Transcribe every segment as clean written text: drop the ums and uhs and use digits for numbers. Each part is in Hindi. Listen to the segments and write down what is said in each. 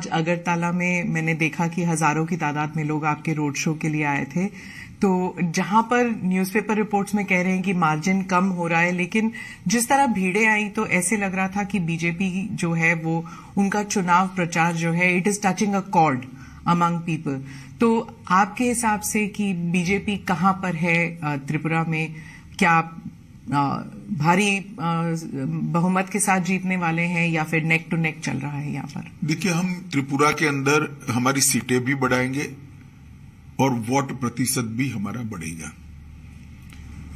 आज अगरतला में मैंने देखा कि हजारों की तादाद में लोग आपके रोड शो के लिए आए थे। तो जहां पर न्यूज़पेपर रिपोर्ट्स में कह रहे हैं कि मार्जिन कम हो रहा है, लेकिन जिस तरह भीड़ें आई तो ऐसे लग रहा था कि बीजेपी जो है वो उनका चुनाव प्रचार जो है it is touching a cord among people. तो आपके हिसाब से कि बीजेपी कहां पर है त्रिपुरा में? क्या भारी बहुमत के साथ जीतने वाले हैं या फिर नेक टू नेक चल रहा है यहाँ पर? देखिए, हम त्रिपुरा के अंदर हमारी सीटें भी बढ़ाएंगे और वोट प्रतिशत भी हमारा बढ़ेगा।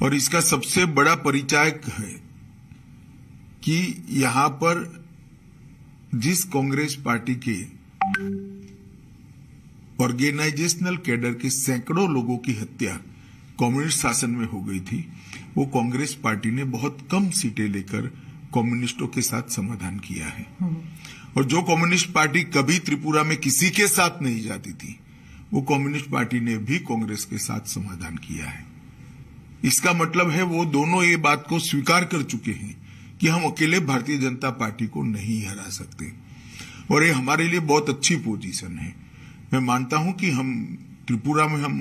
और इसका सबसे बड़ा परिचायक है कि यहां पर जिस कांग्रेस पार्टी के ऑर्गेनाइजेशनल कैडर के सैकड़ों लोगों की हत्या कम्युनिस्ट शासन में हो गई थी, वो कांग्रेस पार्टी ने बहुत कम सीटें लेकर कम्युनिस्टों के साथ समाधान किया है। और जो कम्युनिस्ट पार्टी कभी त्रिपुरा में किसी के साथ नहीं जाती थी, वो कम्युनिस्ट पार्टी ने भी कांग्रेस के साथ समाधान किया है। इसका मतलब है वो दोनों ये बात को स्वीकार कर चुके हैं कि हम अकेले भारतीय जनता पार्टी को नहीं हरा सकते। और ये हमारे लिए बहुत अच्छी पोजीशन है। मैं मानता हूं कि हम त्रिपुरा में हम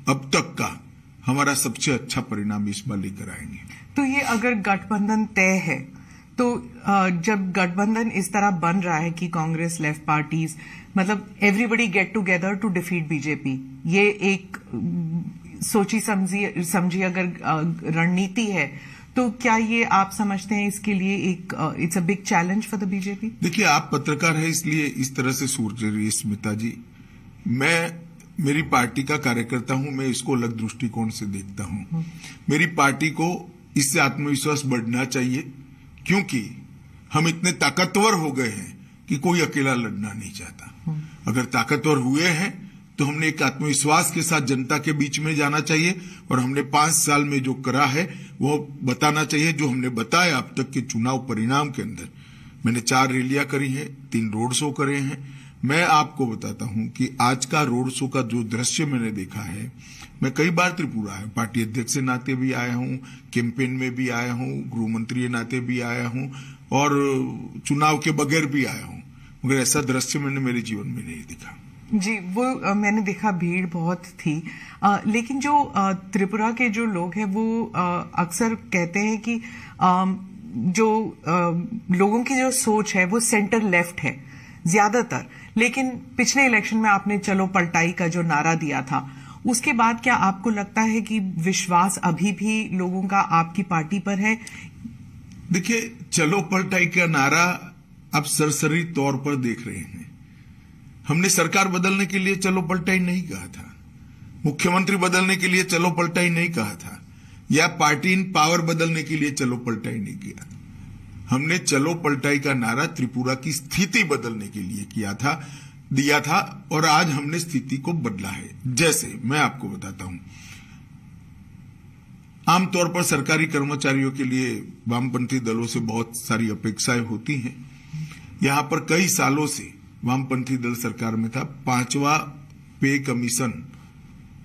अब तक का हमारा सबसे अच्छा परिणाम इस बार लेकर आएंगे। तो ये अगर गठबंधन तय है तो जब गठबंधन इस तरह बन रहा है कि कांग्रेस लेफ्ट पार्टीज मतलब everybody get together to defeat BJP, ये एक सोची समझी अगर रणनीति है, तो क्या ये आप समझते हैं इसके लिए एक it's a big challenge for the BJP? देखिए, आप पत्रकार हैं इसलिए इस तरह से सोच रही है स्मिता जी। मैं मेरी पार्टी का कार्यकर्ता हूं, मैं इसको अलग दृष्टिकोण से देखता हूं। मेरी पार्टी को इससे आत्मविश्वास बढ़ना चाहिए, क्योंकि हम इतने ताकतवर हो गए हैं कि कोई अकेला लड़ना नहीं चाहता। अगर ताकतवर हुए हैं तो हमने एक आत्मविश्वास के साथ जनता के बीच में जाना चाहिए और हमने 5 साल में जो करा है वो बताना चाहिए। जो हमने बताया अब तक के चुनाव परिणाम के अंदर, मैंने 4 रैलियां करी हैं, 3 रोड शो करे हैं। मैं आपको बताता हूं कि आज का रोड शो का जो दृश्य मैंने देखा है, मैं कई बार त्रिपुरा आया, पार्टी अध्यक्ष के नाते भी आया हूं, कैंपेन में भी आया हूं, गृह मंत्री के नाते भी आया हूं और चुनाव के बगैर भी आया हूं, मगर ऐसा दृश्य मैंने मेरे जीवन में नहीं देखा। जी, वो मैंने देखा, भीड़ बहुत थी। लेकिन जो त्रिपुरा के जो लोग हैं वो अक्सर कहते हैं कि जो लोगों की जो सोच है वो सेंटर लेफ्ट है ज्यादातर। लेकिन पिछले इलेक्शन में आपने चलो पलटाई का जो नारा दिया था, उसके बाद क्या आपको लगता है कि विश्वास अभी भी लोगों का आपकी पार्टी पर है? देखिए, चलो पलटाई का नारा आप सरसरी तौर पर देख रहे हैं। हमने सरकार बदलने के लिए चलो पलटाई नहीं कहा था, मुख्यमंत्री बदलने के लिए चलो पलटाई नहीं कहा था, या पार्टी इन पावर बदलने के लिए चलो पलटाई नहीं किया। हमने चलो पलटाई का नारा त्रिपुरा की स्थिति बदलने के लिए दिया था और आज हमने स्थिति को बदला है। जैसे मैं आपको बताता हूं, आमतौर पर सरकारी कर्मचारियों के लिए वामपंथी दलों से बहुत सारी अपेक्षाएं होती हैं। यहां पर कई सालों से वामपंथी दल सरकार में था, 5वां पे कमीशन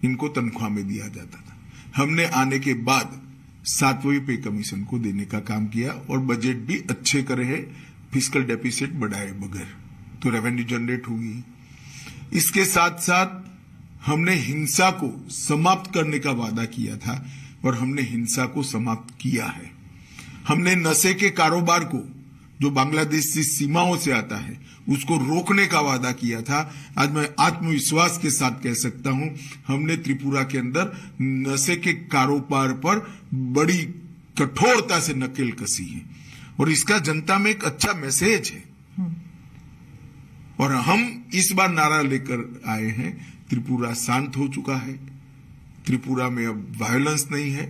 इनको तनख्वाह में दिया जाता था। हमने आने के बाद 7वें पे कमीशन को देने का काम किया और बजट भी अच्छे करे हैं, फिस्कल डेफिसिट बढ़ाए बगैर, तो रेवेन्यू जनरेट होगी। इसके साथ साथ हमने हिंसा को समाप्त करने का वादा किया था और हमने हिंसा को समाप्त किया है। हमने नशे के कारोबार को, जो बांग्लादेश की सीमाओं से आता है, उसको रोकने का वादा किया था। आज मैं आत्मविश्वास के साथ कह सकता हूं, हमने त्रिपुरा के अंदर नशे के कारोबार पर बड़ी कठोरता से नकेल कसी है और इसका जनता में एक अच्छा मैसेज है। और हम इस बार नारा लेकर आए हैं, त्रिपुरा शांत हो चुका है, त्रिपुरा में अब वायलेंस नहीं है,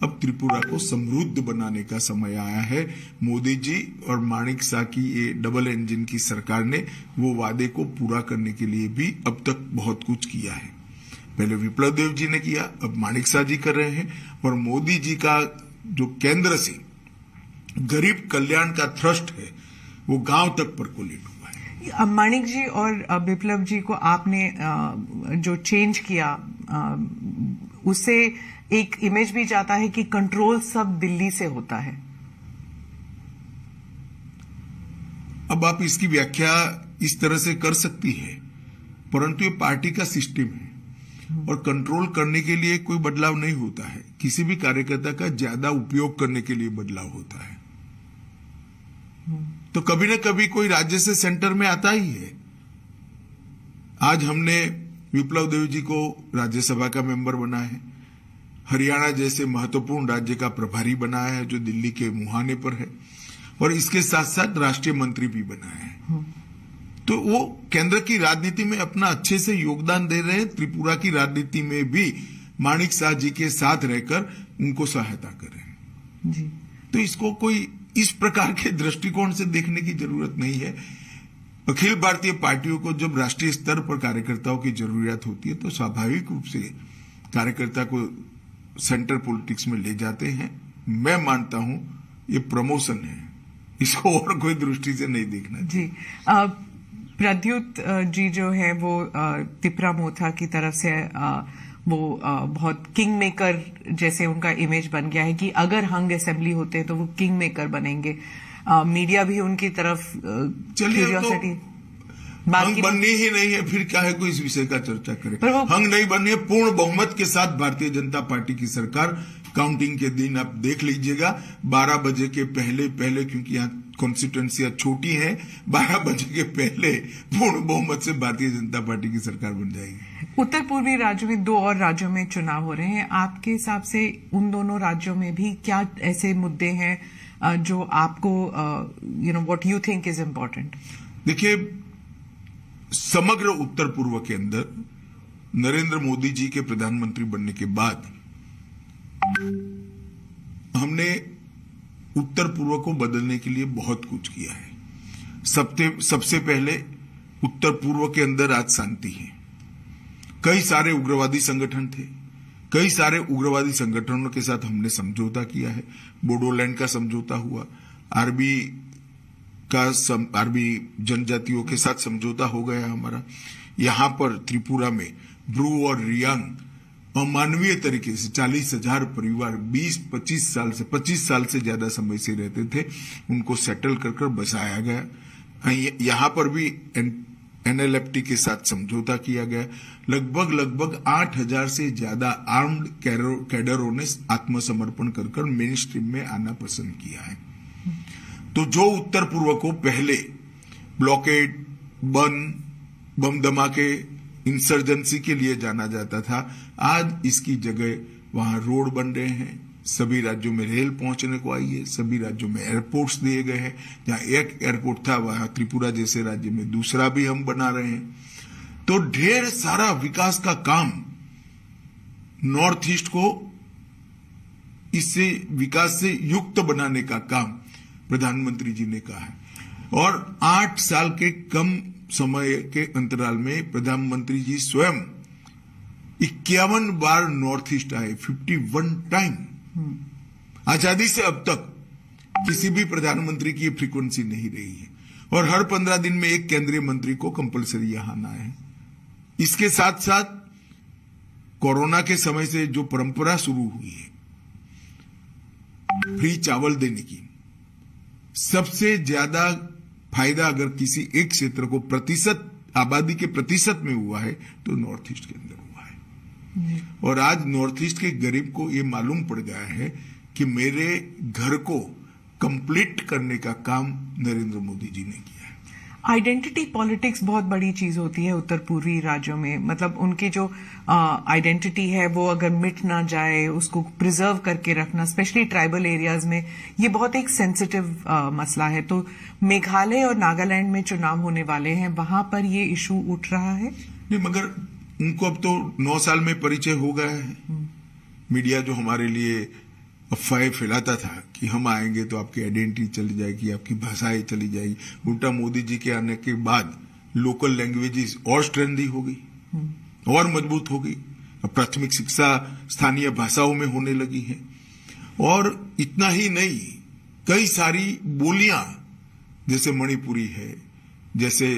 अब त्रिपुरा को समृद्ध बनाने का समय आया है। मोदी जी और माणिक शाह की ये डबल इंजन की सरकार ने वो वादे को पूरा करने के लिए भी अब तक बहुत कुछ किया है। पहले विप्लव देव जी ने किया, अब माणिक शाह जी कर रहे हैं और मोदी जी का जो केंद्र से गरीब कल्याण का थ्रस्ट है वो गांव तक परकोलेट हुआ है। माणिक जी और विप्लव जी को आपने जो चेंज किया, उससे एक इमेज भी जाता है कि कंट्रोल सब दिल्ली से होता है। अब आप इसकी व्याख्या इस तरह से कर सकती है, परंतु ये पार्टी का सिस्टम है और कंट्रोल करने के लिए कोई बदलाव नहीं होता है। किसी भी कार्यकर्ता का ज्यादा उपयोग करने के लिए बदलाव होता है। तो कभी न कभी कोई राज्य से सेंटर में आता ही है। आज हमने विप्लव देव जी को राज्यसभा का मेंबर बनाया है, हरियाणा जैसे महत्वपूर्ण राज्य का प्रभारी बनाया है जो दिल्ली के मुहाने पर है, और इसके साथ साथ राष्ट्रीय मंत्री भी बनाया है। तो वो केंद्र की राजनीति में अपना अच्छे से योगदान दे रहे हैं। त्रिपुरा की राजनीति में भी माणिक शाह जी के साथ रहकर उनको सहायता कर रहे हैं जी। तो इसको कोई इस प्रकार के दृष्टिकोण से देखने की जरूरत नहीं है। अखिल भारतीय पार्टियों को जब राष्ट्रीय स्तर पर कार्यकर्ताओं की जरूरत होती है तो स्वाभाविक रूप से कार्यकर्ता को सेंटर पॉलिटिक्स में ले जाते हैं। मैं मानता हूं ये प्रमोशन है, इसको और कोई दृष्टि से नहीं देखना जी। प्रद्युत जी जो है वो तिपरा मोथा की तरफ से वो बहुत किंग मेकर जैसे उनका इमेज बन गया है कि अगर हंग असेंबली होते हैं तो वो किंग मेकर बनेंगे। मीडिया भी उनकी तरफ क्यूरियोसिटी हंग बननी ही नहीं है, फिर क्या है कोई इस विषय का चर्चा करे। हंग नहीं बननी है, पूर्ण बहुमत के साथ भारतीय जनता पार्टी की सरकार काउंटिंग के दिन आप देख लीजिएगा 12 बजे के पहले क्योंकि यहाँ कॉन्स्टिट्यूएंसियां छोटी हैं, 12 बजे के पहले पूर्ण बहुमत से भारतीय जनता पार्टी की सरकार बन जाएगी। उत्तर पूर्वी राज्यों में 2 और राज्यों में चुनाव हो रहे हैं। आपके हिसाब से उन दोनों राज्यों में भी क्या ऐसे मुद्दे हैं जो आपको what you think is important? देखिए, समग्र उत्तर पूर्व के अंदर नरेंद्र मोदी जी के प्रधानमंत्री बनने के बाद हमने उत्तर पूर्व को बदलने के लिए बहुत कुछ किया है। सबसे पहले उत्तर पूर्व के अंदर आज शांति है। कई सारे उग्रवादी संगठन थे, कई सारे उग्रवादी संगठनों के साथ हमने समझौता किया है। बोडोलैंड का समझौता हुआ, आरबी जनजातियों के साथ समझौता हो गया हमारा। यहां पर त्रिपुरा में ब्रू और रियांग अमानवीय तरीके से 40,000 परिवार 25 साल से ज्यादा समय से रहते थे, उनको सेटल कर बसाया गया। यहां पर भी एनएलएफटी के साथ समझौता किया गया। लगभग 8,000 से ज्यादा आर्म्ड कैडरों ने आत्मसमर्पण कर मेन स्ट्रीम में आना पसंद किया है। तो जो उत्तर पूर्व को पहले ब्लॉकेड, बम धमाके, इंसर्जेंसी के लिए जाना जाता था, आज इसकी जगह वहां रोड बन रहे हैं। सभी राज्यों में रेल पहुंचने को आई है, सभी राज्यों में एयरपोर्ट्स दिए गए हैं। जहां एक एयरपोर्ट था वहां त्रिपुरा जैसे राज्य में दूसरा भी हम बना रहे हैं। तो ढेर सारा विकास का काम नॉर्थ ईस्ट को इससे विकास से युक्त बनाने का काम प्रधानमंत्री जी ने कहा है। और 8 साल के कम समय के अंतराल में प्रधानमंत्री जी स्वयं 51 बार नॉर्थ ईस्ट आए, 51 टाइम। आजादी से अब तक किसी भी प्रधानमंत्री की फ्रीक्वेंसी नहीं रही है, और हर 15 दिन में एक केंद्रीय मंत्री को कंपलसरी यहां आना है। इसके साथ साथ कोरोना के समय से जो परंपरा शुरू हुई है फ्री चावल देने की, सबसे ज्यादा फायदा अगर किसी एक क्षेत्र को प्रतिशत आबादी के प्रतिशत में हुआ है तो नॉर्थ ईस्ट के अंदर हुआ है। और आज नॉर्थ ईस्ट के गरीब को ये मालूम पड़ गया है कि मेरे घर को कंप्लीट करने का काम नरेंद्र मोदी जी ने किया है। आइडेंटिटी पॉलिटिक्स बहुत बड़ी चीज होती है उत्तर पूर्वी राज्यों में। मतलब उनकी जो आइडेंटिटी है वो अगर मिट ना जाए, उसको प्रिजर्व करके रखना, स्पेशली ट्राइबल एरियाज में, ये बहुत एक सेंसिटिव मसला है। तो मेघालय और नागालैंड में चुनाव होने वाले हैं, वहां पर ये इशू उठ रहा है। नहीं, मगर उनको अब तो 9 साल में परिचय हो गया है। मीडिया जो हमारे लिए अफवाहें फैलाता था कि हम आएंगे तो आपकी आइडेंटिटी चली जाएगी, आपकी भाषाएं चली जाएगी, उल्टा मोदी जी के आने के बाद लोकल लैंग्वेजेस और स्ट्रेंथी हो गई और मजबूत हो गई। अब प्राथमिक शिक्षा स्थानीय भाषाओं में होने लगी है। और इतना ही नहीं, कई सारी बोलियां जैसे मणिपुरी है, जैसे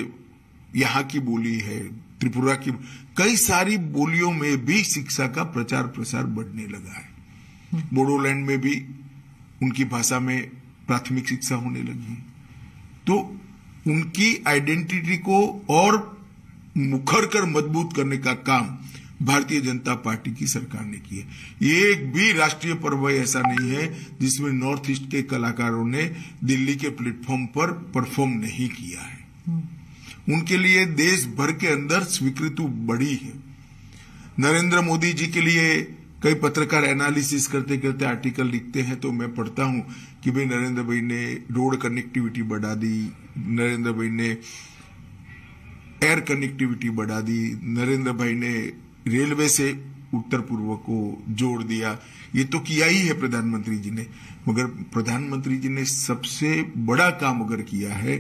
यहाँ की बोली है, त्रिपुरा की, कई सारी बोलियों में भी शिक्षा का प्रचार प्रसार बढ़ने लगा है। बोडोलैंड में भी उनकी भाषा में प्राथमिक शिक्षा होने लगी है। तो उनकी आइडेंटिटी को और मुखर कर मजबूत करने का काम भारतीय जनता पार्टी की सरकार ने किया। एक भी राष्ट्रीय पर्व ऐसा नहीं है जिसमें नॉर्थ ईस्ट के कलाकारों ने दिल्ली के प्लेटफॉर्म पर परफॉर्म नहीं किया है। उनके लिए देश भर के अंदर स्वीकृति बढ़ी है। नरेंद्र मोदी जी के लिए कई पत्रकार एनालिसिस करते करते आर्टिकल लिखते हैं तो मैं पढ़ता हूं कि भाई नरेंद्र भाई ने रोड कनेक्टिविटी बढ़ा दी, नरेंद्र भाई ने एयर कनेक्टिविटी बढ़ा दी, नरेंद्र भाई ने रेलवे से उत्तर पूर्व को जोड़ दिया। ये तो किया ही है प्रधानमंत्री जी ने, मगर प्रधानमंत्री जी ने सबसे बड़ा काम अगर किया है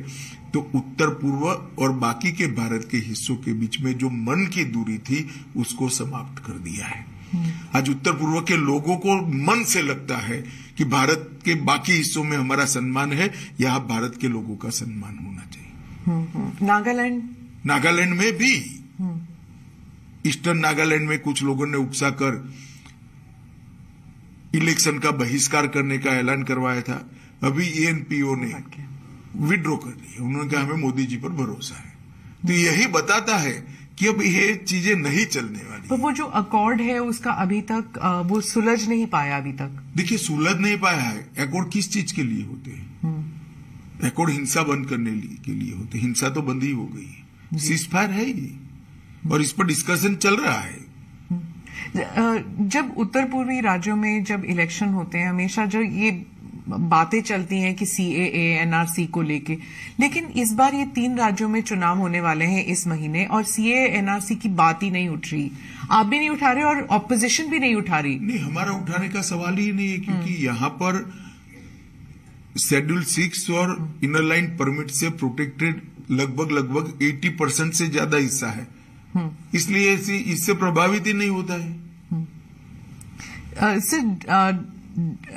तो उत्तर पूर्व और बाकी के भारत के हिस्सों के बीच में जो मन की दूरी थी उसको समाप्त कर दिया है। आज उत्तर पूर्व के लोगों को मन से लगता है कि भारत के बाकी हिस्सों में हमारा सम्मान है, यहां भारत के लोगों का सम्मान होना चाहिए। नागालैंड में भी ईस्टर्न नागालैंड में कुछ लोगों ने उकसाकर इलेक्शन का बहिष्कार करने का ऐलान करवाया था। अभी एएनपीओ ने विड्रॉ कर लिया। उन्होंने कहा हमें मोदी जी पर भरोसा है। तो यही बताता है कि अब ये चीजें नहीं चलने वाली। तो वो जो अकॉर्ड है उसका अभी तक वो सुलझ नहीं पाया अभी तक। देखिए सुलझ नहीं पाया है। अकॉर्ड किस चीज के लिए होते हैं? अकॉर्ड हिंसा बंद करने के लिए होते। हिंसा तो बंद ही हो गई है, सीज फायर है ये, और इस पर डिस्कशन चल रहा है। जब उत्तर पूर्वी राज्यों में जब इलेक्शन होते हैं हमेशा जो ये बातें चलती हैं कि सीएए एनआरसी को लेके, लेकिन इस बार ये 3 राज्यों में चुनाव होने वाले हैं इस महीने और सीएए एनआरसी की बात ही नहीं उठ रही। आप भी नहीं उठा रहे और ऑपोजिशन भी नहीं उठा रही। नहीं, हमारा उठाने का सवाल ही नहीं है, क्योंकि यहाँ पर शेड्यूल 6 और इनर लाइन परमिट से प्रोटेक्टेड लगभग 80% से ज्यादा हिस्सा है, इसलिए इससे प्रभावित ही नहीं होता है।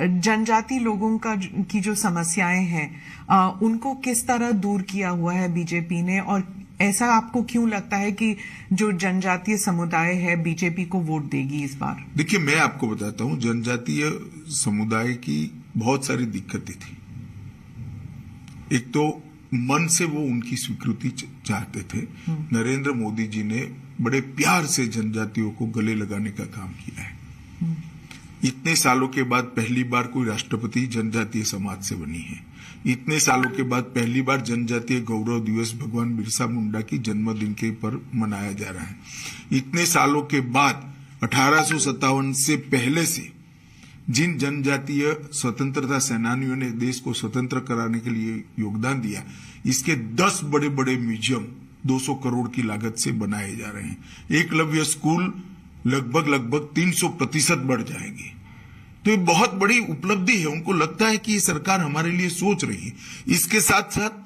जनजाति लोगों की जो समस्याएं हैं उनको किस तरह दूर किया हुआ है बीजेपी ने, और ऐसा आपको क्यों लगता है कि जो जनजातीय समुदाय है बीजेपी को वोट देगी इस बार? देखिए, मैं आपको बताता हूं, जनजातीय समुदाय की बहुत सारी दिक्कतें थी। एक तो मन से वो उनकी स्वीकृति चाहते थे। नरेंद्र मोदी जी ने बड़े प्यार से जनजातियों को गले लगाने का काम किया है। इतने सालों के बाद पहली बार कोई राष्ट्रपति जनजातीय समाज से बनी है। इतने सालों के बाद पहली बार जनजातीय गौरव दिवस भगवान बिरसा मुंडा की जन्मदिन के पर मनाया जा रहा है। इतने सालों के बाद 1857 से पहले से जिन जनजातीय स्वतंत्रता सेनानियों ने देश को स्वतंत्र कराने के लिए योगदान दिया, इसके 10 बड़े बड़े म्यूजियम 200 करोड़ की लागत से बनाए जा रहे हैं। एकलव्य स्कूल लगभग 300% बढ़ जाएंगे। तो ये बहुत बड़ी उपलब्धि है। उनको लगता है कि ये सरकार हमारे लिए सोच रही है। इसके साथ साथ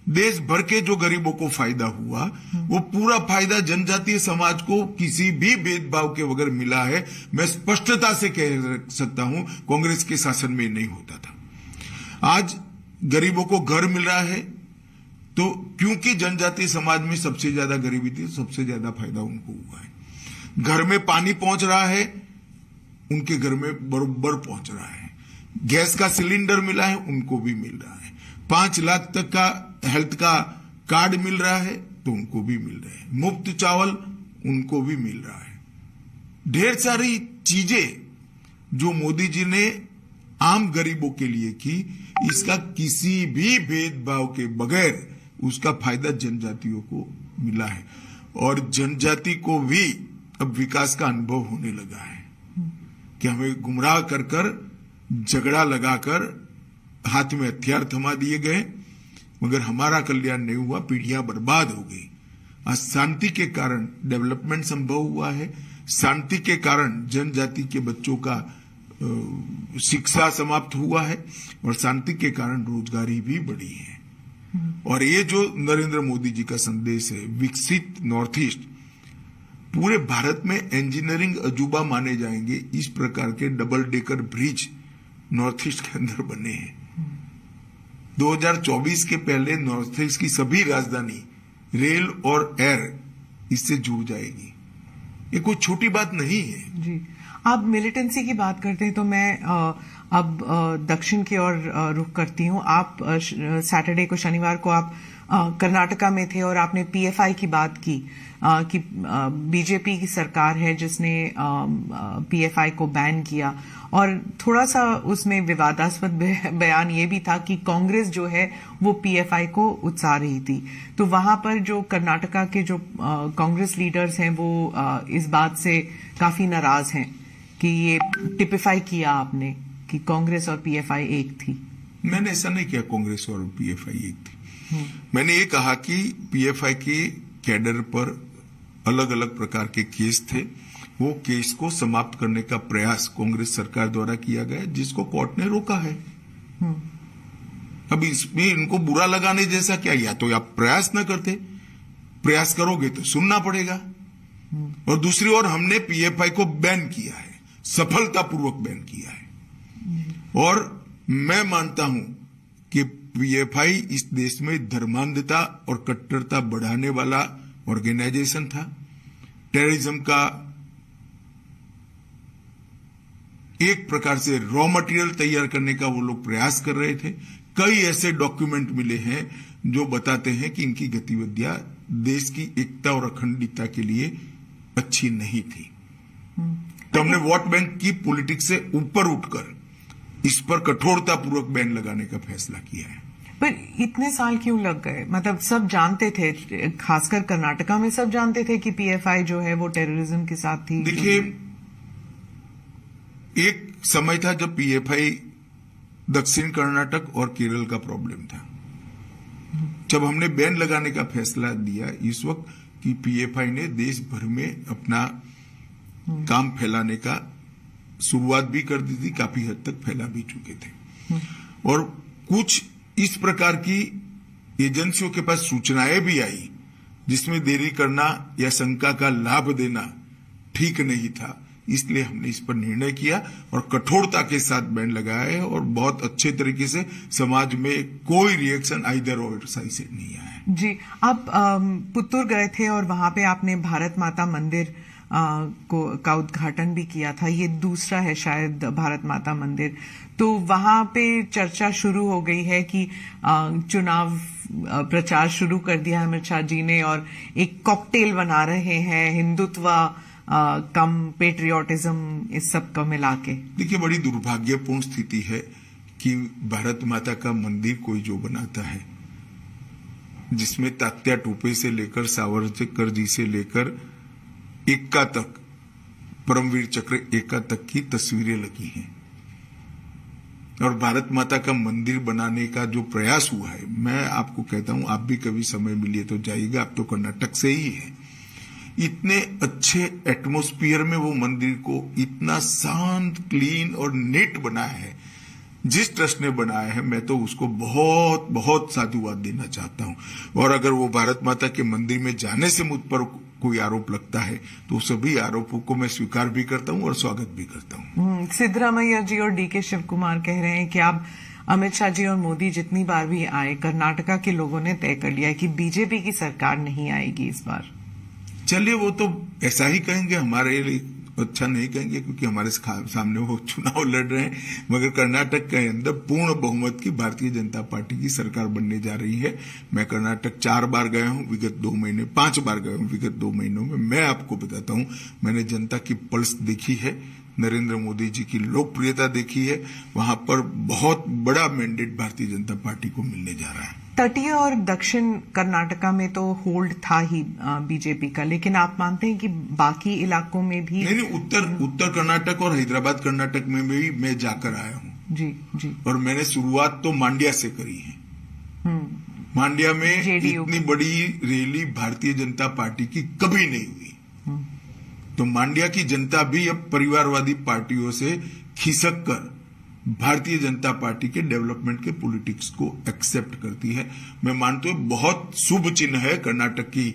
देश भर के जो गरीबों को फायदा हुआ, वो पूरा फायदा जनजातीय समाज को किसी भी भेदभाव के बगैर मिला है। मैं स्पष्टता से कह सकता हूं, कांग्रेस के शासन में नहीं होता था। आज गरीबों को घर मिल रहा है, तो क्योंकि जनजातीय समाज में सबसे ज्यादा गरीबी थी, सबसे ज्यादा फायदा उनको हुआ है। घर में पानी पहुंच रहा है, उनके घर में बरोबर पहुंच रहा है। गैस का सिलेंडर मिला है, उनको भी मिल रहा है। 5 लाख तक का हेल्थ का कार्ड मिल रहा है, तो उनको भी मिल रहा है। मुफ्त चावल उनको भी मिल रहा है। ढेर सारी चीजें जो मोदी जी ने आम गरीबों के लिए की, इसका किसी भी भेदभाव के बगैर उसका फायदा जनजातियों को मिला है। और जनजाति को भी अब विकास का अनुभव होने लगा है कि हमें गुमराह कर झगड़ा लगाकर हाथ में हथियार थमा दिए गए, मगर हमारा कल्याण नहीं हुआ, पीढ़ियां बर्बाद हो गई। आज शांति के कारण डेवलपमेंट संभव हुआ है। शांति के कारण जनजाति के बच्चों का शिक्षा समाप्त हुआ है, और शांति के कारण रोजगारी भी बढ़ी है। और ये जो नरेंद्र मोदी जी का संदेश है, विकसित नॉर्थ ईस्ट, पूरे भारत में इंजीनियरिंग अजूबा माने जाएंगे। इस प्रकार के double decker bridge north east के अंदर बने हैं। 2024 के पहले नॉर्थ ईस्ट की सभी राजधानी रेल और एयर इससे जुड़ जाएगी। ये कोई छोटी बात नहीं है जी। आप मिलिटेंसी की बात करते हैं तो मैं अब दक्षिण की ओर रुख करती हूँ। आप सैटरडे को, शनिवार को आप कर्नाटका में थे और आपने पीएफआई की बात की कि बीजेपी की सरकार है जिसने पीएफआई को बैन किया, और थोड़ा सा उसमें विवादास्पद बयान ये भी था कि कांग्रेस जो है वो पीएफआई को उकसा रही थी। तो वहां पर जो कर्नाटका के जो कांग्रेस लीडर्स हैं वो इस बात से काफी नाराज हैं कि ये टिपिफाई किया आपने कि कांग्रेस और पीएफआई एक थी। मैंने ऐसा नहीं किया कांग्रेस और पीएफआई एक थी। मैंने ये कहा कि पीएफआई के कैडर पर अलग अलग प्रकार के केस थे, वो केस को समाप्त करने का प्रयास कांग्रेस सरकार द्वारा किया गया जिसको कोर्ट ने रोका है। अब इसमें इनको बुरा लगाने जैसा क्या, या तो आप प्रयास न करते, प्रयास करोगे तो सुनना पड़ेगा। और दूसरी ओर हमने पीएफआई को बैन किया है, सफलतापूर्वक बैन किया है। और मैं मानता हूं कि पीएफआई इस देश में धर्मांधता और कट्टरता बढ़ाने वाला ऑर्गेनाइजेशन था। टेररिज्म का एक प्रकार से रॉ मटेरियल तैयार करने का वो लोग प्रयास कर रहे थे। कई ऐसे डॉक्यूमेंट मिले हैं जो बताते हैं कि इनकी गतिविधियां देश की एकता और अखंडता के लिए अच्छी नहीं थी। तो हमने वोट बैंक की पॉलिटिक्स से ऊपर उठकर इस पर कठोरतापूर्वक बैन लगाने का फैसला किया है। पर इतने साल क्यों लग गए? मतलब सब जानते थे, खासकर कर्नाटका में सब जानते थे कि पीएफआई जो है वो टेररिज्म के साथ थी। देखिए, एक समय था जब पीएफआई दक्षिण कर्नाटक और केरल का प्रॉब्लम था। जब हमने बैन लगाने का फैसला दिया इस वक्त कि पीएफआई ने देश भर में अपना काम फैलाने का शुरुआत भी कर दी थी, काफी हद तक फैला भी चुके थे। और कुछ इस प्रकार की एजेंसियों के पास सूचनाएं भी आई जिसमें देरी करना या शंका का लाभ देना ठीक नहीं था। इसलिए हमने इस पर निर्णय किया और कठोरता के साथ बैन लगाया है, और बहुत अच्छे तरीके से समाज में कोई रिएक्शन आइदर और साइड से नहीं आया है। जी, आप पुत्तूर गए थे और वहां पे आपने भारत माता मंदिर का उद्घाटन भी किया था। ये दूसरा है शायद भारत माता मंदिर। तो वहां पे चर्चा शुरू हो गई है कि चुनाव प्रचार शुरू कर दिया है अमित शाह जी ने और एक कॉकटेल बना रहे हैं, हिंदुत्व कम पेट्रियोटिज्म, इस सब को मिला के। देखिए, बड़ी दुर्भाग्यपूर्ण स्थिति है कि भारत माता का मंदिर कोई जो बनाता है जिसमें तात्या टोपे से लेकर सावरकर जी से लेकर एक्का तक, परमवीर चक्र एक्का तक की तस्वीरें लगी हैं, और भारत माता का मंदिर बनाने का जो प्रयास हुआ है, मैं आपको कहता हूं, आप भी कभी समय मिलिए तो जाइएगा। आप तो कर्नाटक से ही है। इतने अच्छे एटमॉस्फेयर में वो मंदिर को इतना शांत, क्लीन और नीट बनाया है जिस ट्रस्ट ने बनाया है। मैं तो उसको बहुत बहुत साधुवाद देना चाहता हूं। और अगर वो भारत माता के मंदिर में जाने से मुझ पर कोई आरोप लगता है तो सभी आरोपों को मैं स्वीकार भी करता हूं और स्वागत भी करता हूं। सिद्धरामैया जी और डीके शिव कुमार कह रहे हैं कि आप अमित शाह जी और मोदी जितनी बार भी आए, कर्नाटका के लोगों ने तय कर लिया है कि बीजेपी की सरकार नहीं आएगी इस बार। चलिए, वो तो ऐसा ही कहेंगे, हमारे लिए अच्छा नहीं कहेंगे क्योंकि हमारे सामने वो चुनाव लड़ रहे हैं। मगर कर्नाटक के अंदर पूर्ण बहुमत की भारतीय जनता पार्टी की सरकार बनने जा रही है। मैं कर्नाटक 4 बार गया हूं विगत 2 महीने, 5 बार गया हूं विगत 2 महीनों में। मैं आपको बताता हूं, मैंने जनता की पल्स देखी है, नरेंद्र मोदी जी की लोकप्रियता देखी है। वहां पर बहुत बड़ा मैंडेट भारतीय जनता पार्टी को मिलने जा रहा है। तटीय और दक्षिण कर्नाटका में तो होल्ड था ही बीजेपी का, लेकिन आप मानते हैं कि बाकी इलाकों में भी? नहीं, उत्तर कर्नाटक और हैदराबाद कर्नाटक में भी मैं जाकर आया हूं। जी जी। और मैंने शुरुआत तो मांड्या से करी है। मांड्या में इतनी बड़ी रैली भारतीय जनता पार्टी की कभी नहीं हुई। तो मांड्या की जनता भी अब परिवारवादी पार्टियों से खिसक कर भारतीय जनता पार्टी के डेवलपमेंट के पॉलिटिक्स को एक्सेप्ट करती है। मैं मानता हूं बहुत शुभ चिन्ह है कर्नाटक की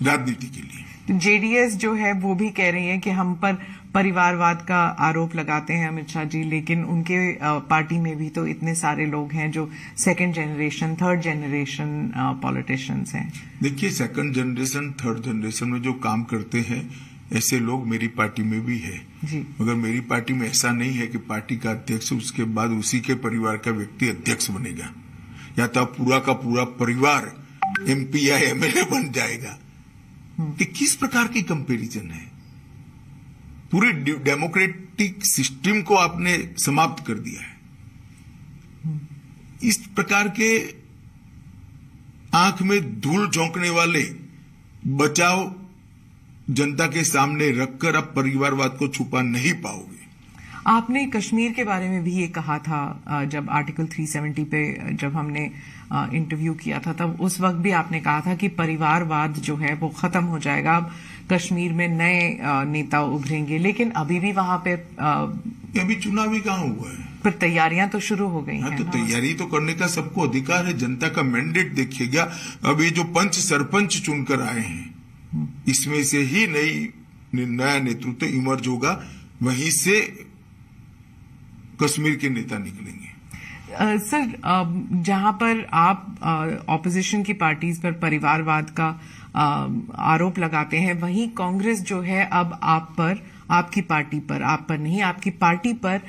राजनीति के लिए। जेडीएस जो है वो भी कह रही है कि हम पर परिवारवाद का आरोप लगाते हैं अमित शाह जी, लेकिन उनके पार्टी में भी तो इतने सारे लोग हैं जो second generation, third generation politicians हैं। देखिए, सेकंड जनरेशन, थर्ड जनरेशन में जो काम करते हैं ऐसे लोग मेरी पार्टी में भी है जी। मगर मेरी पार्टी में ऐसा नहीं है कि पार्टी का अध्यक्ष उसके बाद उसी के परिवार का व्यक्ति अध्यक्ष बनेगा या तो पूरा का पूरा परिवार MP या MLA बन जाएगा। ये किस प्रकार की कंपैरिजन है? पूरी डेमोक्रेटिक सिस्टम को आपने समाप्त कर दिया है। इस प्रकार के आंख में धूल झोंकने वाले बचाव जनता के सामने रखकर आप परिवारवाद को छुपा नहीं पाओगे। आपने कश्मीर के बारे में भी ये कहा था जब आर्टिकल 370 पे जब हमने इंटरव्यू किया था, तब उस वक्त भी आपने कहा था कि परिवारवाद जो है वो खत्म हो जाएगा, अब कश्मीर में नए नेता उभरेंगे। लेकिन अभी भी वहां पे अभी चुनाव ही कहां हुआ है? पर तैयारियां तो शुरू हो गई हैं। तो तैयारी तो करने का सबको अधिकार है। जनता का मैंडेट देखिएगा। अब ये जो पंच सरपंच चुनकर आए हैं, इसमें से ही नया नेतृत्व इमर्ज होगा, वहीं से कश्मीर के नेता निकलेंगे। सर, जहां पर आप ऑपोजिशन की पार्टीज पर परिवारवाद का आरोप लगाते हैं, वहीं कांग्रेस जो है अब आप पर, आपकी पार्टी पर, आप पर नहीं, आपकी पार्टी पर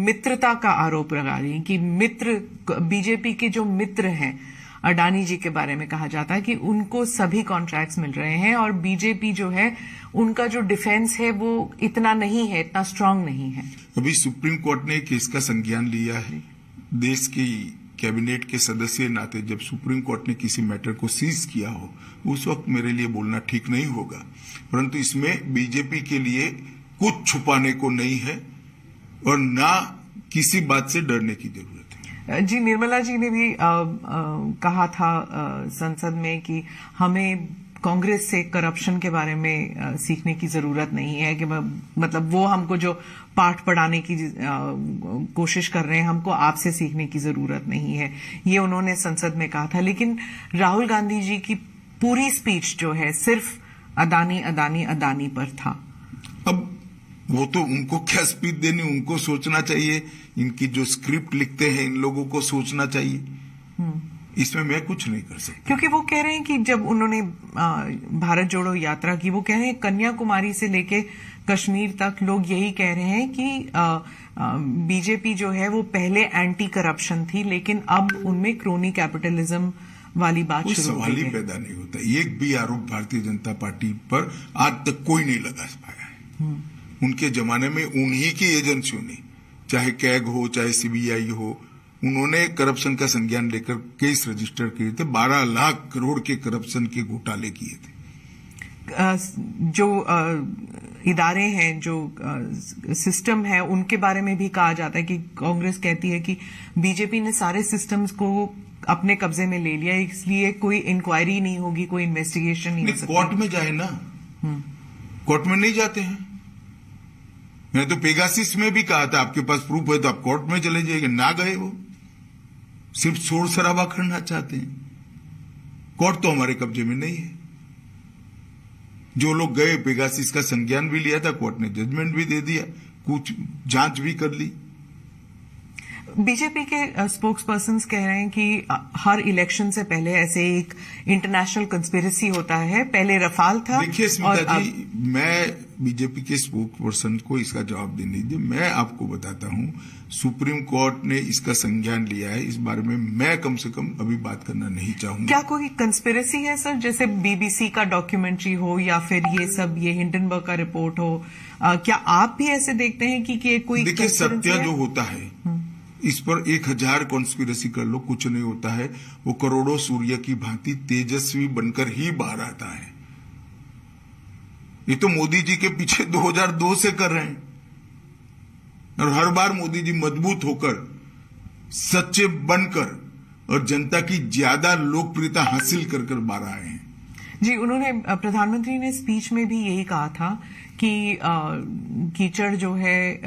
मित्रता का आरोप लगा रही है कि मित्र, बीजेपी के जो मित्र हैं, अडानी जी के बारे में कहा जाता है कि उनको सभी कॉन्ट्रैक्ट्स मिल रहे हैं और बीजेपी जो है उनका जो डिफेंस है वो इतना नहीं है, इतना स्ट्रांग नहीं है। अभी सुप्रीम कोर्ट ने केस का संज्ञान लिया है। देश की कैबिनेट के सदस्य नाते जब सुप्रीम कोर्ट ने किसी मैटर को सीज किया हो, उस वक्त मेरे लिए बोलना ठीक नहीं होगा, परंतु इसमें बीजेपी के लिए कुछ छुपाने को नहीं है और ना किसी बात से डरने की जरूरत है। जी, निर्मला जी ने भी कहा था संसद में कि हमें कांग्रेस से करप्शन के बारे में सीखने की जरूरत नहीं है, कि मतलब वो हमको जो पाठ पढ़ाने की कोशिश कर रहे हैं, हमको आपसे सीखने की जरूरत नहीं है, ये उन्होंने संसद में कहा था। लेकिन राहुल गांधी जी की पूरी स्पीच जो है सिर्फ अदानी अदानी अदानी पर था। अब वो तो उनको क्या स्पीच देनी, उनको सोचना चाहिए। इनकी जो स्क्रिप्ट लिखते हैं इन लोगों को सोचना चाहिए। इसमें मैं कुछ नहीं कर सकता, क्योंकि वो कह रहे हैं कि जब उन्होंने भारत जोड़ो यात्रा की, वो कह रहे हैं कन्याकुमारी से लेके कश्मीर तक लोग यही कह रहे हैं कि बीजेपी जो है वो पहले एंटी करप्शन थी, लेकिन अब उनमें क्रोनी कैपिटलिज्म वाली बात शुरू हो गई है। सवाल ही पैदा नहीं होता। एक भी आरोप भारतीय जनता पार्टी पर आज तक कोई नहीं लगा पाया है। उनके जमाने में उन्हीं की एजेंसियों ने, चाहे कैग हो चाहे CBI हो, उन्होंने करप्शन का संज्ञान लेकर केस रजिस्टर किए थे। 12 लाख करोड़ के करप्शन के घोटाले किए थे। जो इदारे हैं, जो सिस्टम है, उनके बारे में भी कहा जाता है कि कांग्रेस कहती है कि बीजेपी ने सारे सिस्टम्स को अपने कब्जे में ले लिया, इसलिए कोई इंक्वायरी नहीं होगी, कोई इन्वेस्टिगेशन नहीं हो सकती। कोर्ट में जाए ना, कोर्ट में नहीं जाते हैं। मैंने तो पेगासिस में भी कहा था आपके पास प्रूफ है तो आप कोर्ट में चले जाइए, ना गए। वो सिर्फ शोर शराबा करना चाहते हैं। कोर्ट तो हमारे कब्जे में नहीं है। जो लोग गए, पेगासिस का संज्ञान भी लिया था, कोर्ट ने जजमेंट भी दे दिया, कुछ जांच भी कर ली। बीजेपी के स्पोक्स पर्सन कह रहे हैं कि हर इलेक्शन से पहले ऐसे एक इंटरनेशनल कंस्पिरेसी होता है। पहले रफाल था। देखिए स्मिता जी, मैं बीजेपी के स्पोक्स पर्सन को इसका जवाब देने दीजिए। मैं आपको बताता हूं, सुप्रीम कोर्ट ने इसका संज्ञान लिया है। इस बारे में मैं कम से कम अभी बात करना नहीं चाहूंगा। क्या कोई कंस्पिरेसी है सर, जैसे BBC का डॉक्यूमेंट्री हो या फिर ये हिंडनबर्ग का रिपोर्ट हो, क्या आप भी ऐसे देखते हैं कि कोई? देखिए, सत्य जो होता है इस पर 1000 कॉन्स्पिरेसी कर लो, कुछ नहीं होता है। वो करोड़ों सूर्य की भांति तेजस्वी बनकर ही बाहर आता है। ये तो मोदी जी के पीछे 2002 से कर रहे हैं और हर बार मोदी जी मजबूत होकर, सच्चे बनकर और जनता की ज्यादा लोकप्रियता हासिल कर बाहर आए हैं। जी, उन्होंने, प्रधानमंत्री ने स्पीच में भी यही कहा था कि कीचड़ जो है,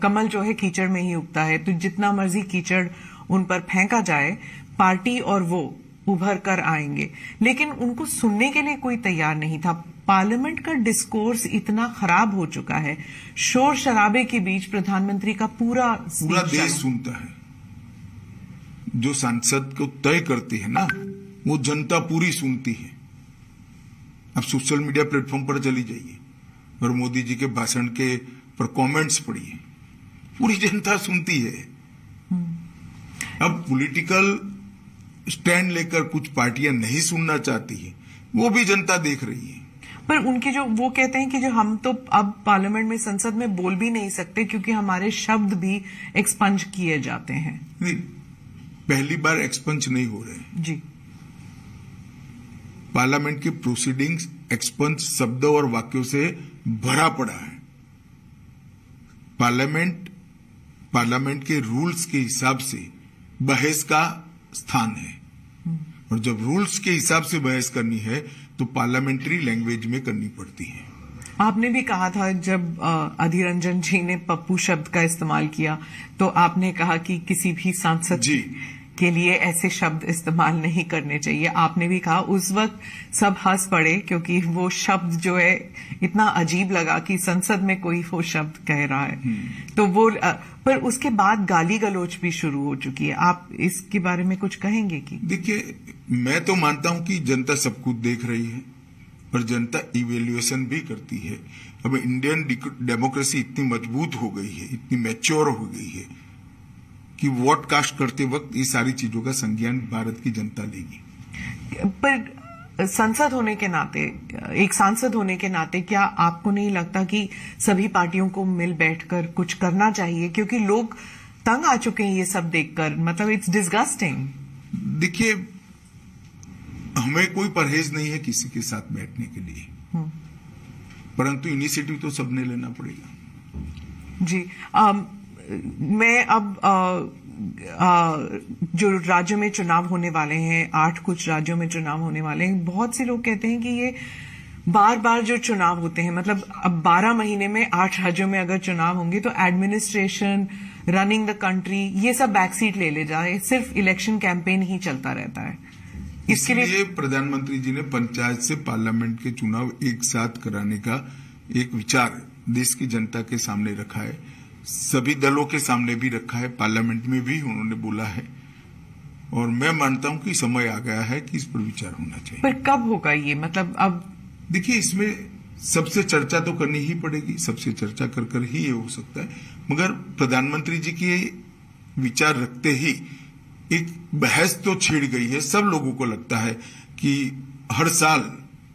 कमल जो है कीचड़ में ही उगता है, तो जितना मर्जी कीचड़ उन पर फेंका जाए, पार्टी और वो उभर कर आएंगे। लेकिन उनको सुनने के लिए कोई तैयार नहीं था। पार्लियामेंट का डिस्कोर्स इतना खराब हो चुका है, शोर शराबे के बीच प्रधानमंत्री का पूरा देश सुनता है। जो सांसद को तय करते हैं ना, वो जनता पूरी सुनती है। अब सोशल मीडिया प्लेटफॉर्म पर चली जाइए और मोदी जी के भाषण के पर कमेंट्स पढ़िए, पूरी जनता सुनती है। अब पॉलिटिकल स्टैंड लेकर कुछ पार्टियां नहीं सुनना चाहती है, वो भी जनता देख रही है। पर उनके जो वो कहते हैं कि जो हम तो अब पार्लियामेंट में, संसद में बोल भी नहीं सकते क्योंकि हमारे शब्द भी एक्सपंज किए जाते हैं। नहीं, पहली बार एक्सपंज नहीं हो रहे जी। पार्लियामेंट की प्रोसीडिंग्स एक्सपंज शब्दों और वाक्यों से भरा पड़ा है। पार्लियामेंट के रूल्स के हिसाब से बहस का स्थान है, और जब रूल्स के हिसाब से बहस करनी है तो पार्लियामेंट्री लैंग्वेज में करनी पड़ती है। आपने भी कहा था जब अधीर रंजन जी ने पप्पू शब्द का इस्तेमाल किया तो आपने कहा कि किसी भी सांसद जी के लिए ऐसे शब्द इस्तेमाल नहीं करने चाहिए। आपने भी कहा, उस वक्त सब हंस पड़े क्योंकि वो शब्द जो है इतना अजीब लगा कि संसद में कोई वो शब्द कह रहा है। तो वो पर उसके बाद गाली गलौज भी शुरू हो चुकी है। आप इसके बारे में कुछ कहेंगे? कि देखिए, मैं तो मानता हूं कि जनता सब कुछ देख रही है, पर जनता इवेल्युएशन भी करती है। अब इंडियन डेमोक्रेसी इतनी मजबूत हो गई है, इतनी मैच्योर हो गई है कि वोट कास्ट करते वक्त ये सारी चीजों का संज्ञान भारत की जनता लेगी। पर संसद होने के नाते, एक सांसद होने के नाते, क्या आपको नहीं लगता कि सभी पार्टियों को मिल बैठकर कुछ करना चाहिए? क्योंकि लोग तंग आ चुके हैं ये सब देखकर, मतलब इट्स डिस्गस्टिंग। देखिए, हमें कोई परहेज नहीं है किसी के साथ बैठने के लिए, परंतु इनिशिएटिव तो सबने लेना पड़ेगा। जी। मैं अब जो राज्यों में चुनाव होने वाले हैं, 8 कुछ राज्यों में चुनाव होने वाले हैं, बहुत से लोग कहते हैं कि ये बार बार जो चुनाव होते हैं, मतलब अब 12 महीने में 8 राज्यों में अगर चुनाव होंगे तो एडमिनिस्ट्रेशन, रनिंग द कंट्री, ये सब बैकसीट ले जाए, सिर्फ इलेक्शन कैंपेन ही चलता रहता है। इसलिए प्रधानमंत्री जी ने पंचायत से पार्लियामेंट के चुनाव एक साथ कराने का एक विचार देश की जनता के सामने रखा है, सभी दलों के सामने भी रखा है, पार्लियामेंट में भी उन्होंने बोला है, और मैं मानता हूं कि समय आ गया है कि इस पर विचार होना चाहिए। पर कब होगा ये? मतलब अब देखिए, इसमें सबसे चर्चा तो करनी ही पड़ेगी, सबसे चर्चा कर ही ये हो सकता है, मगर प्रधानमंत्री जी के विचार रखते ही एक बहस तो छिड़ गई है। सब लोगों को लगता है कि हर साल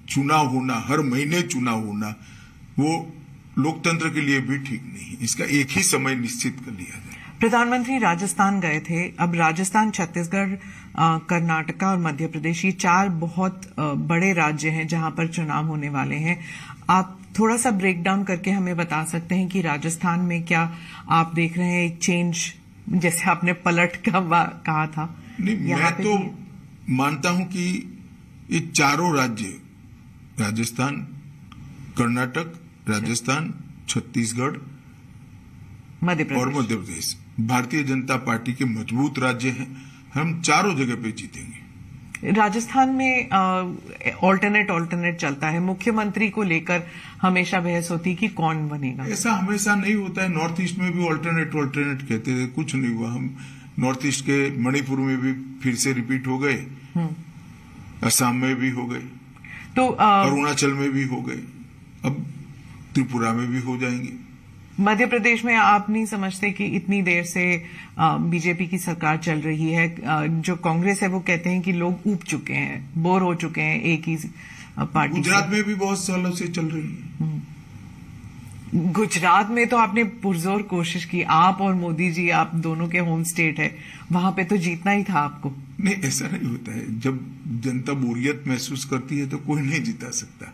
चुनाव होना, हर महीने चुनाव होना, वो लोकतंत्र के लिए भी ठीक नहीं। इसका एक ही समय निश्चित कर लिया जाए। प्रधानमंत्री राजस्थान गए थे। अब राजस्थान, छत्तीसगढ़, कर्नाटका और मध्य प्रदेश, ये 4 बहुत बड़े राज्य हैं जहां पर चुनाव होने वाले हैं। आप थोड़ा सा ब्रेक डाउन करके हमें बता सकते हैं कि राजस्थान में क्या आप देख रहे हैं एक चेंज, जैसे आपने पलट का कहा था? नहीं, मैं तो मानता हूं कि ये चारों राज्य, राजस्थान, कर्नाटक, राजस्थान, छत्तीसगढ़ और मध्य प्रदेश भारतीय जनता पार्टी के मजबूत राज्य हैं। हम चारों जगह पे जीतेंगे। राजस्थान में ऑल्टरनेट चलता है, मुख्यमंत्री को लेकर हमेशा बहस होती कि कौन बनेगा। ऐसा हमेशा नहीं होता है। नॉर्थ ईस्ट में भी ऑल्टरनेट कहते थे, कुछ नहीं हुआ। हम नॉर्थ ईस्ट के मणिपुर में भी फिर से रिपीट हो गए, असम में भी हो गए, तो अरुणाचल में भी हो गए, अब त्रिपुरा में भी हो जाएंगे। मध्य प्रदेश में आप नहीं समझते कि इतनी देर से बीजेपी की सरकार चल रही है, जो कांग्रेस है वो कहते हैं कि लोग ऊब चुके हैं, बोर हो चुके हैं एक ही पार्टी। गुजरात में भी बहुत सालों से चल रही है। गुजरात में तो आपने पुरजोर कोशिश की, आप और मोदी जी, आप दोनों के होम स्टेट है, वहां पे तो जीतना ही था आपको। नहीं, ऐसा नहीं होता है। जब जनता बोरियत महसूस करती है तो कोई नहीं जिता सकता,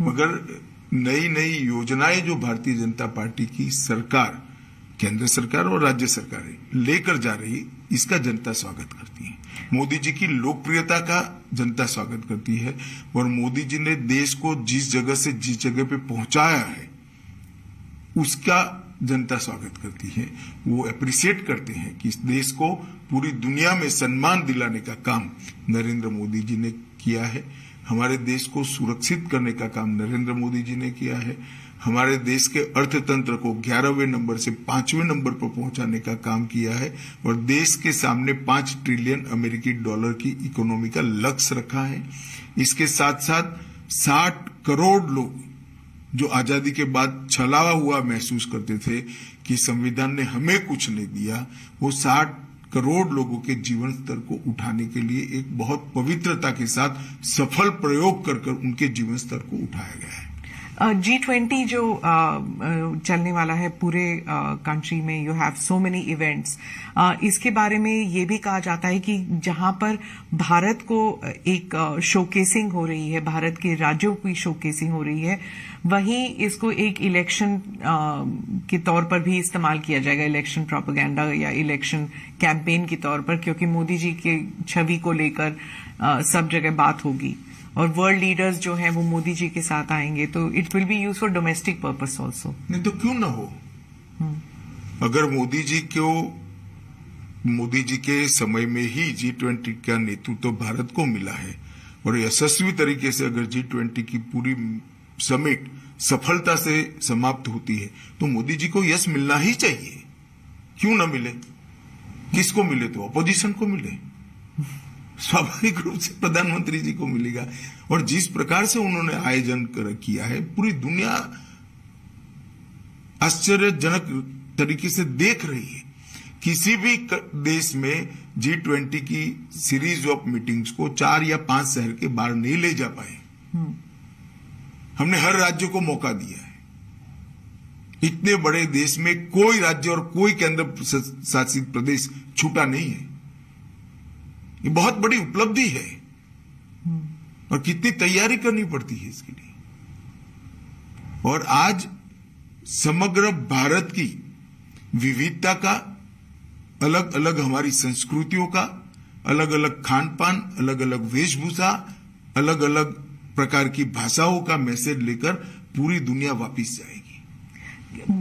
मगर नई नई योजनाएं जो भारतीय जनता पार्टी की सरकार, केंद्र सरकार और राज्य सरकारें लेकर जा रही, इसका जनता स्वागत करती है। मोदी जी की लोकप्रियता का जनता स्वागत करती है, और मोदी जी ने देश को जिस जगह से जिस जगह पे पहुंचाया है उसका जनता स्वागत करती है। वो अप्रिशिएट करते हैं कि इस देश को पूरी दुनिया में सम्मान दिलाने का काम नरेंद्र मोदी जी ने किया है। हमारे देश को सुरक्षित करने का काम नरेंद्र मोदी जी ने किया है। हमारे देश के अर्थतंत्र को 11वें नंबर से 5वें नंबर पर पहुंचाने का काम किया है, और देश के सामने $5 ट्रिलियन अमेरिकी डॉलर की इकोनॉमी का लक्ष्य रखा है। इसके साथ साथ 60 करोड़ लोग जो आजादी के बाद छला हुआ महसूस करते थे कि संविधान ने हमें कुछ नहीं दिया, वो 60 करोड़ लोगों के जीवन स्तर को उठाने के लिए एक बहुत पवित्रता के साथ सफल प्रयोग कर उनके जीवन स्तर को उठाया गया है। G20 जो चलने वाला है पूरे कंट्री में, you have so many events, इसके बारे में ये भी कहा जाता है कि जहां पर भारत को एक शोकेसिंग हो रही है, भारत के राज्यों की शोकेसिंग हो रही है, वहीं इसको एक इलेक्शन के तौर पर भी इस्तेमाल किया जाएगा, इलेक्शन प्रोपेगेंडा या इलेक्शन कैंपेन के तौर पर, क्योंकि मोदी जी की छवि को लेकर सब जगह बात होगी और वर्ल्ड लीडर्स जो हैं वो मोदी जी के साथ आएंगे, तो it will be use for domestic purpose also. नहीं तो क्यों ना हो। अगर मोदी जी के समय में ही G20 का नेतृत्व तो भारत को मिला है और यशस्वी तरीके से अगर G20 की पूरी समिट सफलता से समाप्त होती है तो मोदी जी को यश मिलना ही चाहिए। क्यों ना मिले? किसको मिले? तो अपोजिशन को मिले, स्वाभाविक रूप से प्रधानमंत्री जी को मिलेगा। और जिस प्रकार से उन्होंने आयोजन किया है, पूरी दुनिया आश्चर्यजनक तरीके से देख रही है। किसी भी देश में G20 की सीरीज ऑफ मीटिंग्स को 4 या 5 शहर के बाहर नहीं ले जा पाए। हमने हर राज्य को मौका दिया है। इतने बड़े देश में कोई राज्य और कोई केंद्र शासित प्रदेश छूटा नहीं है। ये बहुत बड़ी उपलब्धि है और कितनी तैयारी करनी पड़ती है इसके लिए। और आज समग्र भारत की विविधता का, अलग अलग हमारी संस्कृतियों का, अलग अलग खान पान, अलग अलग वेशभूषा, अलग अलग प्रकार की भाषाओं का मैसेज लेकर पूरी दुनिया वापिस जाएगी।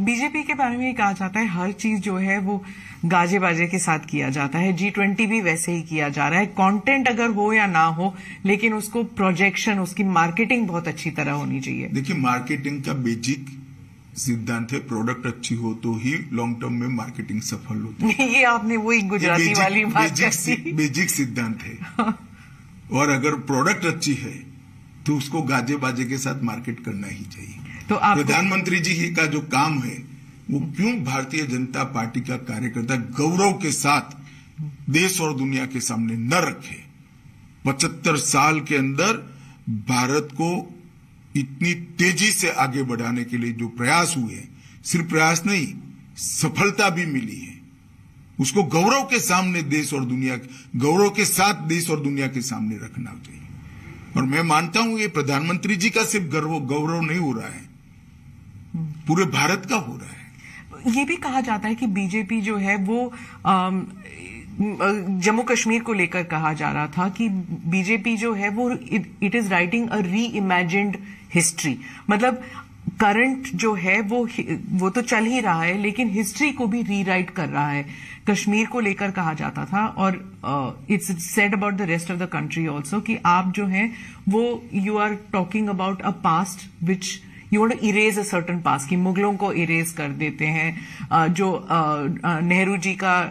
बीजेपी के बारे में कहा जाता है हर चीज जो है वो गाजे बाजे के साथ किया जाता है, G20 भी वैसे ही किया जा रहा है। कंटेंट अगर हो या ना हो, लेकिन उसको प्रोजेक्शन, उसकी मार्केटिंग बहुत अच्छी तरह होनी चाहिए। देखिए, मार्केटिंग का बेसिक सिद्धांत है, प्रोडक्ट अच्छी हो तो ही लॉन्ग टर्म में मार्केटिंग सफल होती है। ये आपने वही गुजराती वाली बात कही। बेसिक सिद्धांत है। और अगर प्रोडक्ट अच्छी है तो उसको गाजे बाजे के साथ मार्केट करना ही चाहिए। तो प्रधानमंत्री जी का जो काम है वो क्यों भारतीय जनता पार्टी का कार्यकर्ता गौरव के साथ देश और दुनिया के सामने न रखे? 75 साल के अंदर भारत को इतनी तेजी से आगे बढ़ाने के लिए जो प्रयास हुए, सिर्फ प्रयास नहीं, सफलता भी मिली है, उसको गौरव के सामने देश और दुनिया, गौरव के साथ देश और दुनिया के सामने रखना चाहिए। और मैं मानता हूं ये प्रधानमंत्री जी का सिर्फ गौरव नहीं हो रहा है, पूरे भारत का हो रहा है। ये भी कहा जाता है कि बीजेपी जो है वो जम्मू कश्मीर को लेकर कहा जा रहा था कि बीजेपी जो है वो इट इज राइटिंग अ री इमेजिन्ड हिस्ट्री। मतलब करंट जो है वो तो चल ही रहा है, लेकिन हिस्ट्री को भी रीराइट कर रहा है। कश्मीर को लेकर कहा जाता था और it's said about the rest of the country also कि आप जो हैं वो you are talking about a past which you want to erase a certain past, कि मुगलों को इरेज कर देते हैं, जो नेहरू जी का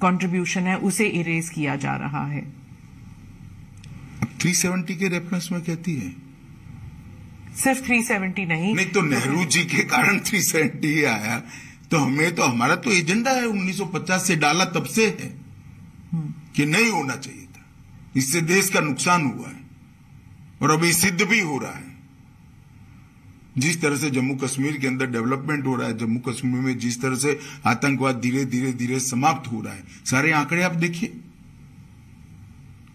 कंट्रीब्यूशन है उसे इरेज किया जा रहा है। 370 के रेफरेंस में कहती है, सिर्फ 370 नहीं तो नेहरू जी के कारण 370 ही आया। तो हमारा तो एजेंडा है 1950 से डाला, तब से है कि नहीं होना चाहिए था, इससे देश का नुकसान हुआ है और अभी सिद्ध भी हो रहा है। जिस तरह से जम्मू कश्मीर के अंदर डेवलपमेंट हो रहा है, जम्मू कश्मीर में जिस तरह से आतंकवाद धीरे धीरे धीरे समाप्त हो रहा है, सारे आंकड़े आप देखिए,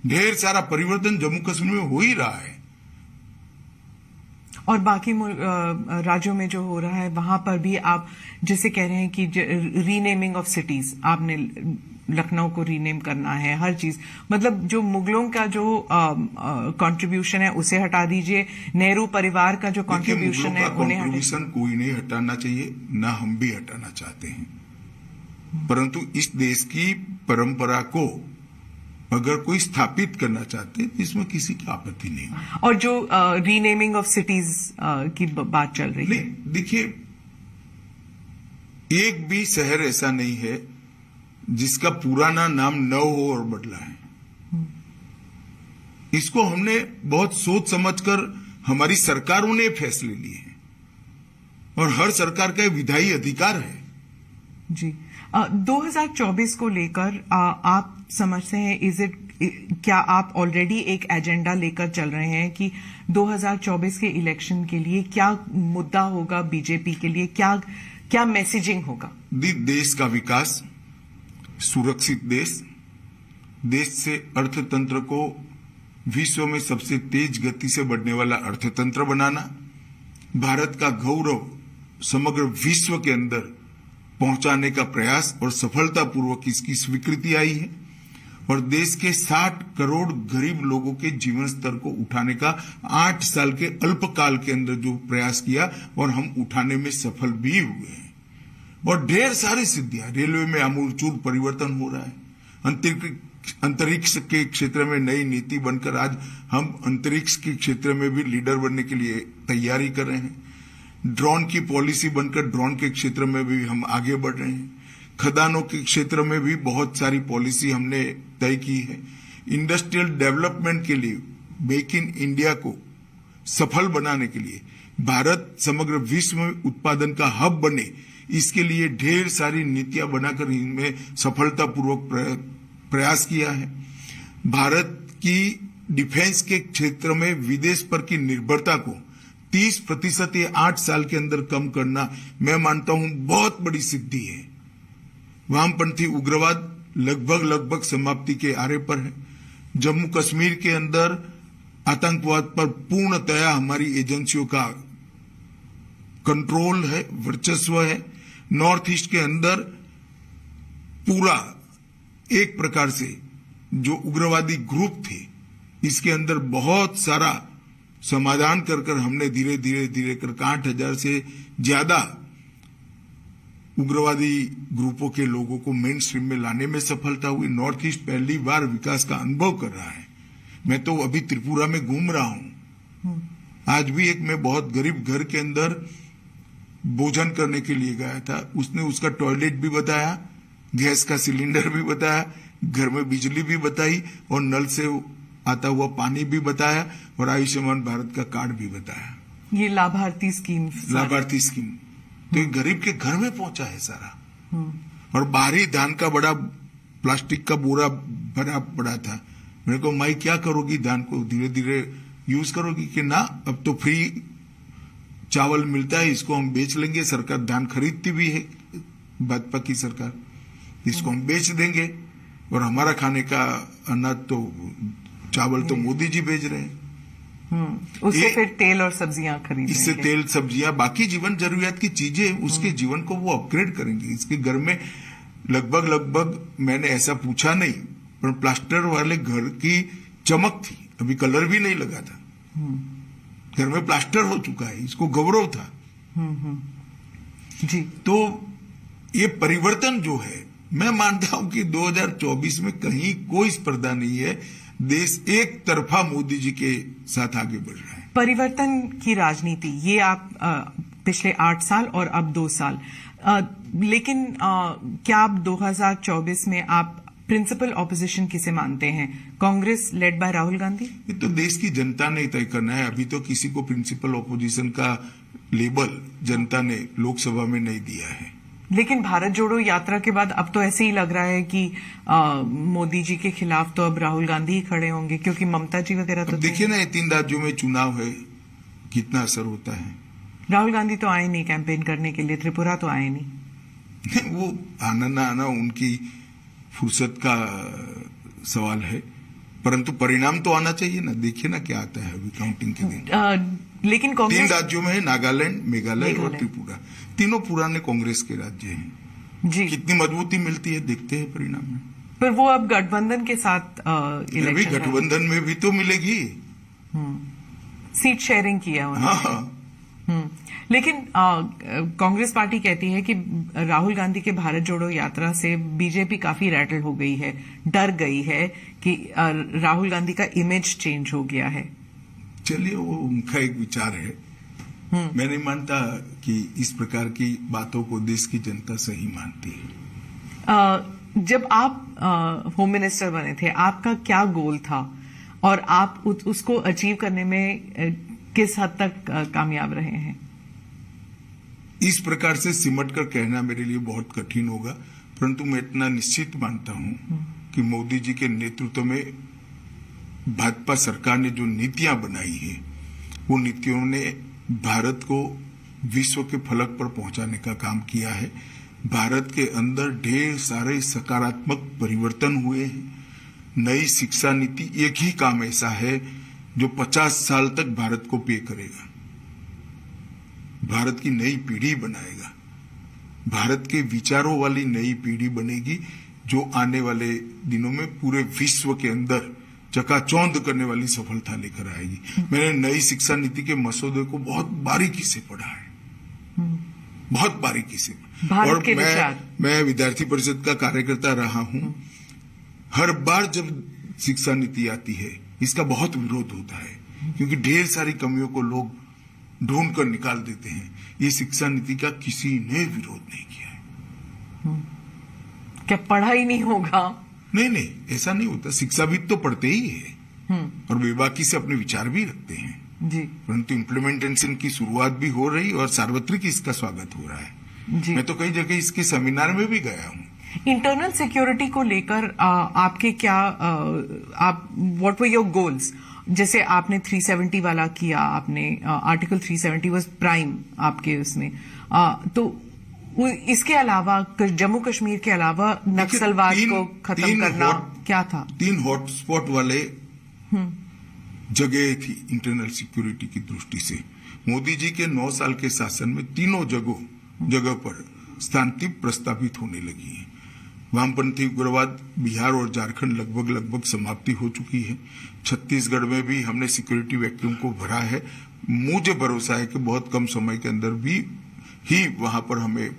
ढेर सारा परिवर्तन जम्मू कश्मीर में हो ही रहा है। और बाकी राज्यों में जो हो रहा है वहां पर भी आप जैसे कह रहे हैं कि रीनेमिंग ऑफ सिटीज, आपने लखनऊ को रीनेम करना है, हर चीज, मतलब जो मुगलों का जो कंट्रीब्यूशन है उसे हटा दीजिए, नेहरू परिवार का जो कंट्रीब्यूशन है उन्हें कंट्रीब्यूशन कोई नहीं हटाना चाहिए, ना हम भी हटाना चाहते हैं, परंतु इस देश की परंपरा को अगर कोई स्थापित करना चाहते हैं तो इसमें किसी की आपत्ति नहीं है। और जो रीनेमिंग ऑफ सिटीज की बात चल रही है, देखिए, एक भी शहर ऐसा नहीं है जिसका पुराना नाम न हो और बदला है। इसको हमने बहुत सोच समझकर हमारी सरकारों ने फैसले लिए हैं और हर सरकार का विधायी अधिकार है। जी, 2024 को लेकर आप समझते हैं क्या आप ऑलरेडी एक एजेंडा लेकर चल रहे हैं कि 2024 के इलेक्शन के लिए क्या मुद्दा होगा बीजेपी के लिए, क्या मैसेजिंग होगा? देश का विकास, सुरक्षित देश से अर्थतंत्र को विश्व में सबसे तेज गति से बढ़ने वाला अर्थतंत्र बनाना, भारत का गौरव समग्र विश्व के अंदर पहुंचाने का प्रयास और सफलतापूर्वक इसकी स्वीकृति आई है, और देश के 60 करोड़ गरीब लोगों के जीवन स्तर को उठाने का 8 साल के अल्पकाल के अंदर जो प्रयास किया और हम उठाने में सफल भी हुए हैं। और ढेर सारी सिद्धियां, रेलवे में आमूलचूल परिवर्तन हो रहा है, अंतरिक्ष के क्षेत्र में नई नीति बनकर आज हम अंतरिक्ष के क्षेत्र में भी लीडर बनने के लिए तैयारी कर रहे हैं, ड्रोन की पॉलिसी बनकर ड्रोन के क्षेत्र में भी हम आगे बढ़ रहे हैं, खदानों के क्षेत्र में भी बहुत सारी पॉलिसी हमने तय की है, इंडस्ट्रियल डेवलपमेंट के लिए मेक इन इंडिया को सफल बनाने के लिए, भारत समग्र विश्व में उत्पादन का हब बने, इसके लिए ढेर सारी नीतियां बनाकर इनमें सफलतापूर्वक प्रयास किया है। भारत की डिफेंस के क्षेत्र में विदेश पर की निर्भरता को 30% ये 8 साल के अंदर कम करना मैं मानता हूं बहुत बड़ी सिद्धि है। वामपंथी उग्रवाद लगभग समाप्ति के आरे पर है। जम्मू कश्मीर के अंदर आतंकवाद पर पूर्णतया हमारी एजेंसियों का कंट्रोल है, वर्चस्व है। नॉर्थ ईस्ट के अंदर पूरा एक प्रकार से जो उग्रवादी ग्रुप थे, इसके अंदर बहुत सारा समाधान कर हमने धीरे कर 8,000 से ज्यादा उग्रवादी ग्रुपों के लोगों को मेन स्ट्रीम में लाने में सफलता हुई। नॉर्थ ईस्ट पहली बार विकास का अनुभव कर रहा है। मैं तो अभी त्रिपुरा में घूम रहा हूं, आज भी एक मैं बहुत गरीब घर के अंदर भोजन करने के लिए गया था, उसने उसका टॉयलेट भी बताया, गैस का सिलेंडर भी बताया, घर में बिजली भी बताई और नल से आता हुआ पानी भी बताया और आयुष्मान भारत का कार्ड भी बताया। ये लाभार्थी स्कीम तो एक गरीब के घर में पहुंचा है सारा। और बाहरी धान का बड़ा प्लास्टिक का बोरा भरा पड़ा था। मेरे को माई क्या करोगी, धान को धीरे धीरे यूज करोगी कि ना, अब तो फ्री चावल मिलता है, इसको हम बेच लेंगे। सरकार धान खरीदती भी है, भाजपा की सरकार, इसको हम बेच देंगे और हमारा खाने का अनाज तो चावल तो मोदी जी भेज रहे हैं। उससे फिर तेल और सब्जियां खरीदेंगे, इससे तेल सब्जियां बाकी जीवन जरूरियात की चीजें उसके जीवन को वो अपग्रेड करेंगे। इसके घर में लगभग मैंने ऐसा पूछा नहीं, पर प्लास्टर वाले घर की चमक थी, अभी कलर भी नहीं लगा था, घर में प्लास्टर हो चुका है, इसको गौरव था। जी, तो ये परिवर्तन जो है, मैं मानता हूं कि 2024 में कहीं कोई स्पर्धा नहीं है, देश एक तरफा मोदी जी के साथ आगे बढ़ रहा है। परिवर्तन की राजनीति, ये आप पिछले 8 साल और अब 2 साल, लेकिन क्या आप 2024 में आप प्रिंसिपल ऑपोजिशन किसे मानते हैं? Congress led by Rahul Gandhi? ये तो देश की जनता ने तय करना है। अभी तो किसी को प्रिंसिपल ऑपोजिशन का लेबल जनता ने लोकसभा में नहीं दिया है। लेकिन भारत जोड़ो यात्रा के बाद अब तो ऐसे ही लग रहा है कि मोदी जी के खिलाफ तो अब राहुल गांधी ही खड़े होंगे, क्योंकि ममता जी वगैरह तो देखिए ना, 3 राज्यों में चुनाव है, कितना असर होता है। राहुल गांधी तो आए नहीं कैंपेन करने के लिए, त्रिपुरा तो आए नहीं। वो आना ना आना उनकी फुर्सत का सवाल है, परंतु परिणाम तो आना चाहिए ना। देखिए ना क्या आता है अभी काउंटिंग के दिन। लेकिन कांग्रेस 3 राज्यों में है, नागालैंड, मेघालय और त्रिपुरा, तीनों पुराने कांग्रेस के राज्य हैं। जी, कितनी मजबूती मिलती है देखते हैं परिणाम में। पर वो अब गठबंधन के साथ अभी गठबंधन में भी तो मिलेगी, सीट शेयरिंग किया उन्होंने। हाँ। लेकिन कांग्रेस पार्टी कहती है कि राहुल गांधी के भारत जोड़ो यात्रा से बीजेपी काफी रैटल हो गई है, डर गई है कि राहुल गांधी का इमेज चेंज हो गया है। चलिए, वो उनका एक विचार है। मैं नहीं मानता कि इस प्रकार की बातों को देश की जनता सही मानती है। जब आप होम मिनिस्टर बने थे, आपका क्या गोल था और आप उसको अचीव करने में किस हद तक कामयाब रहे हैं? इस प्रकार से सिमट कर कहना मेरे लिए बहुत कठिन होगा, परंतु मैं इतना निश्चित मानता हूं कि मोदी जी के नेतृत्व में भाजपा सरकार ने जो नीतियां बनाई है, वो नीतियों ने भारत को विश्व के फलक पर पहुंचाने का काम किया है। भारत के अंदर ढेर सारे सकारात्मक परिवर्तन हुए हैं। नई शिक्षा नीति एक ही काम ऐसा है जो 50 साल तक भारत को पे करेगा, भारत की नई पीढ़ी बनाएगा, भारत के विचारों वाली नई पीढ़ी बनेगी, जो आने वाले दिनों में पूरे विश्व के अंदर चकाचौंध करने वाली सफलता लेकर आएगी। मैंने नई शिक्षा नीति के मसौदे को बहुत बारीकी से पढ़ा है, बहुत बारीकी से। और मैं विद्यार्थी परिषद का कार्यकर्ता रहा हूं। हर बार जब शिक्षा नीति आती है, इसका बहुत विरोध होता है, क्योंकि ढेर सारी कमियों को लोग ढूंढ कर निकाल देते हैं। ये शिक्षा नीति का किसी ने विरोध नहीं किया है। क्या पढ़ा ही नहीं होगा? नहीं, ऐसा नहीं होता। शिक्षाविद तो पढ़ते ही है और बेबाकी से अपने विचार भी रखते हैं जी, परंतु इम्प्लीमेंटेशन की शुरुआत भी हो रही और सार्वत्रिक इसका स्वागत हो रहा है जी। मैं तो कई जगह इसके सेमिनार में भी गया हूँ। इंटरनल सिक्योरिटी को लेकर आपके क्या व्हाट वर योर गोल्स? जैसे आपने 370 वाला किया, आपने आर्टिकल 370 वाज प्राइम आपके उसमें, तो इसके अलावा जम्मू कश्मीर के अलावा नक्सलवाद को खत्म करना क्या था? 3 हॉटस्पॉट वाले जगह थी इंटरनल सिक्योरिटी की दृष्टि से। मोदी जी के 9 साल के शासन में तीनों जगह पर शांति प्रस्तावित होने लगी है। वामपंथी उग्रवाद बिहार और झारखंड लगभग समाप्ति हो चुकी है। छत्तीसगढ़ में भी हमने सिक्योरिटी वैक्यूम को भरा है। मुझे भरोसा है कि बहुत कम समय के अंदर भी ही वहां पर हमें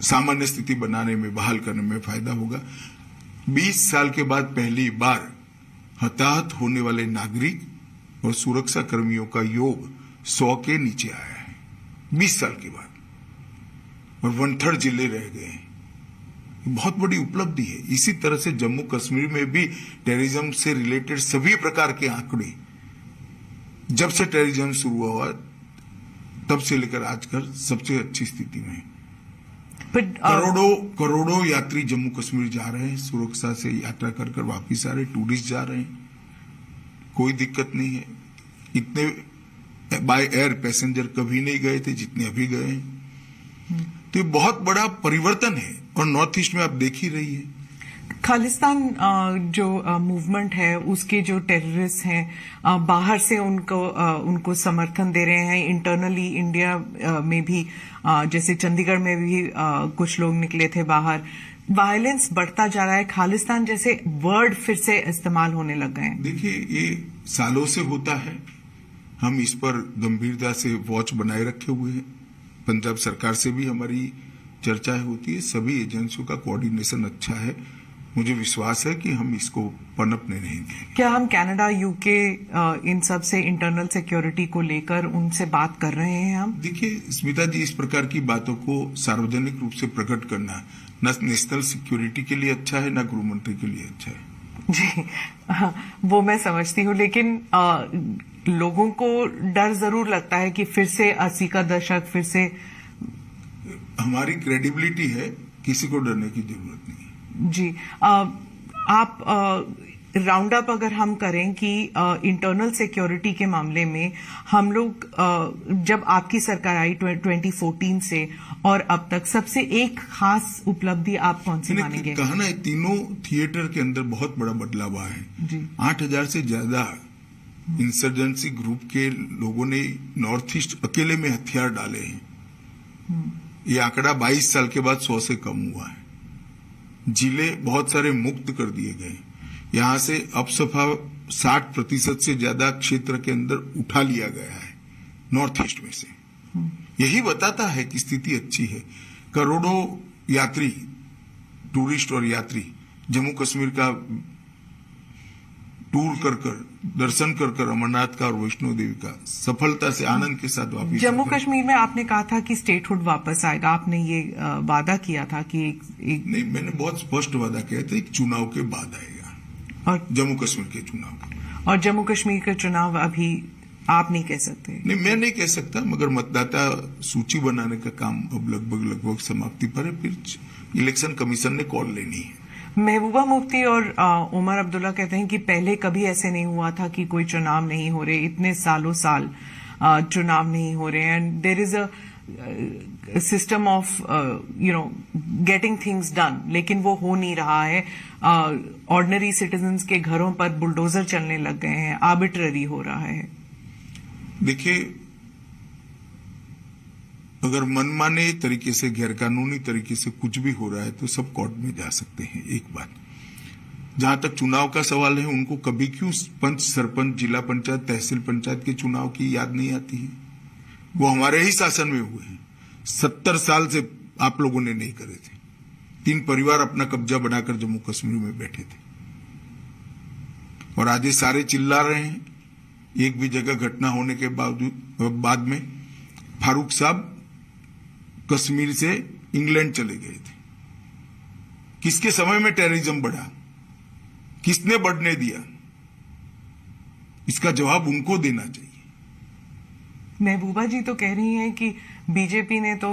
सामान्य स्थिति बनाने में, बहाल करने में फायदा होगा। 20 साल के बाद पहली बार हताहत होने वाले नागरिक और सुरक्षा कर्मियों का योग 100 के नीचे आया है 20 साल के बाद, और 1/3 जिले रह गए हैं। बहुत बड़ी उपलब्धि है। इसी तरह से जम्मू कश्मीर में भी टेररिज्म से रिलेटेड सभी प्रकार के आंकड़े जब से टेररिज्म शुरू हुआ तब से लेकर आजकल सबसे अच्छी स्थिति में। करोड़ों यात्री जम्मू कश्मीर जा रहे हैं, सुरक्षा से यात्रा कर कर वापिस आ रहे, टूरिस्ट जा रहे हैं, कोई दिक्कत नहीं है। इतने बाय एयर पैसेंजर कभी नहीं गए थे जितने अभी गए हैं। तो ये बहुत बड़ा परिवर्तन है और नॉर्थ ईस्ट में आप देख ही रही है। खालिस्तान जो मूवमेंट है, उसके जो टेररिस्ट हैं बाहर से उनको समर्थन दे रहे हैं। इंटरनली इंडिया में भी जैसे चंडीगढ़ में भी कुछ लोग निकले थे बाहर। वायलेंस बढ़ता जा रहा है, खालिस्तान जैसे वर्ड फिर से इस्तेमाल होने लग गए हैं। देखिए, ये सालों से होता है। हम इस पर गंभीरता से वॉच बनाए रखे हुए हैं। पंजाब सरकार से भी हमारी चर्चाएं होती है। सभी एजेंसियों का कोऑर्डिनेशन अच्छा है। मुझे विश्वास है कि हम इसको पनपने नहीं देंगे। क्या हम कनाडा, यूके इन सब से इंटरनल सिक्योरिटी को लेकर उनसे बात कर रहे हैं हम? देखिए स्मिता जी, इस प्रकार की बातों को सार्वजनिक रूप से प्रकट करना न नेशनल सिक्योरिटी के लिए अच्छा है, न गृह मंत्री के लिए अच्छा है। जी, वो मैं समझती हूँ, लेकिन लोगों को डर जरूर लगता है कि फिर से 80 का दशक फिर से। हमारी क्रेडिबिलिटी है, किसी को डरने की जरूरत नहीं। जी, आप राउंड अप अगर हम करें कि इंटरनल सिक्योरिटी के मामले में हम लोग जब आपकी सरकार आई 2014 से और अब तक सबसे एक खास उपलब्धि आप कौन सी मानेंगे? कहा ना, तीनों थिएटर के अंदर बहुत बड़ा बदलाव आया है जी। 8000 से ज्यादा इंसर्जेंसी ग्रुप के लोगों ने नॉर्थ ईस्ट अकेले में हथियार डाले हैं। ये आंकड़ा 22 साल के बाद 100 से कम हुआ है। जिले बहुत सारे मुक्त कर दिए गए। यहां से अब सफा 60% से ज्यादा क्षेत्र के अंदर उठा लिया गया है नॉर्थ ईस्ट में से। यही बताता है कि स्थिति अच्छी है। करोड़ों यात्री, टूरिस्ट और यात्री जम्मू कश्मीर का टूर कर दर्शन कर अमरनाथ का और वैष्णो देवी का सफलता से आनंद के साथ वापस। जम्मू कश्मीर में आपने कहा था कि स्टेटहुड वापस आएगा। आपने ये वादा किया था कि नहीं, मैंने बहुत स्पष्ट वादा किया था, एक चुनाव के बाद आएगा, और जम्मू कश्मीर के चुनाव। और जम्मू कश्मीर के चुनाव अभी आप नहीं कह सकते? नहीं, मैं नहीं कह सकता, मगर मतदाता सूची बनाने का काम अब लगभग समाप्ति पर है। फिर इलेक्शन कमीशन ने कॉल लेनी है। महबूबा मुफ्ती और उमर अब्दुल्ला कहते हैं कि पहले कभी ऐसे नहीं हुआ था कि कोई चुनाव नहीं हो रहे, इतने सालों साल चुनाव नहीं हो रहे, and there is a system of getting things done, लेकिन वो हो नहीं रहा है। ऑर्डिनरी सिटीजन्स के घरों पर बुलडोजर चलने लग गए हैं, आर्बिट्ररी हो रहा है। देखिए, अगर मनमाने तरीके से, गैरकानूनी तरीके से कुछ भी हो रहा है तो सब कोर्ट में जा सकते हैं। एक बात, जहां तक चुनाव का सवाल है, उनको कभी क्यों पंच, सरपंच, जिला पंचायत, तहसील पंचायत के चुनाव की याद नहीं आती है? वो हमारे ही शासन में हुए हैं। 70 साल से आप लोगों ने नहीं करे थे। 3 परिवार अपना कब्जा बनाकर जम्मू कश्मीर में बैठे थे, और आज ये सारे चिल्ला रहे हैं। एक भी जगह घटना होने के बाद में फारूक साहब कश्मीर से इंग्लैंड चले गए थे। किसके समय में टेररिज्म बढ़ा? किसने बढ़ने दिया? इसका जवाब उनको देना चाहिए। महबूबा जी तो कह रही हैं कि बीजेपी ने तो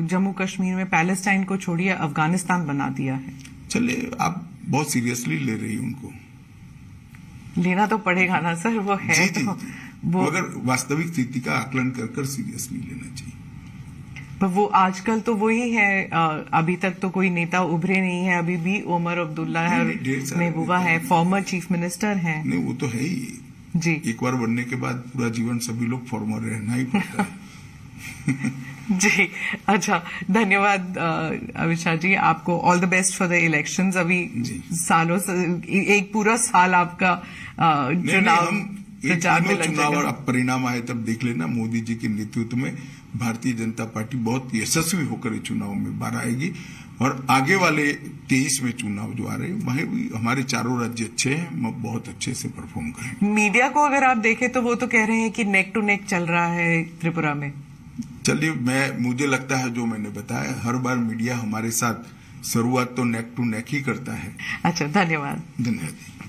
जम्मू कश्मीर में पैलेस्टाइन को छोड़िए अफगानिस्तान बना दिया है। चलिए, आप बहुत सीरियसली ले रही हैं उनको। लेना तो पड़ेगा ना सर, वो है जी, तो जी। वो, मगर वास्तविक स्थिति का आकलन कर सीरियसली लेना चाहिए। पर वो आजकल तो वही है। अभी तक तो कोई नेता उभरे नहीं है। अभी भी उमर अब्दुल्ला है, महबूबा है, फॉर्मर चीफ मिनिस्टर हैं। नहीं, वो तो है ही जी। एक बार बनने के बाद पूरा जीवन सभी लोग फॉर्मर रहना ही पड़ता है। जी, अच्छा, धन्यवाद अविशा जी, आपको all the best for the elections. अभी सालों से एक पूरा साल आपका चुनाव प्रचार में लग चुनाव जाएगा। और परिणाम आए तब देख लेना। मोदी जी के नेतृत्व में भारतीय जनता पार्टी बहुत यशस्वी होकर इस चुनाव में बाहर आएगी, और आगे वाले 23 में चुनाव जो आ रहे हैं, वहीं भी हमारे चारों राज्य अच्छे हैं, बहुत अच्छे से परफॉर्म करेंगे। मीडिया को अगर आप देखें तो वो तो कह रहे हैं कि नेक टू नेक चल रहा है त्रिपुरा में। चलिए, मुझे लगता है जो मैंने बताया, हर बार मीडिया हमारे साथ शुरुआत तो नेक टू नेक ही करता है। अच्छा, धन्यवाद। धन्यवाद।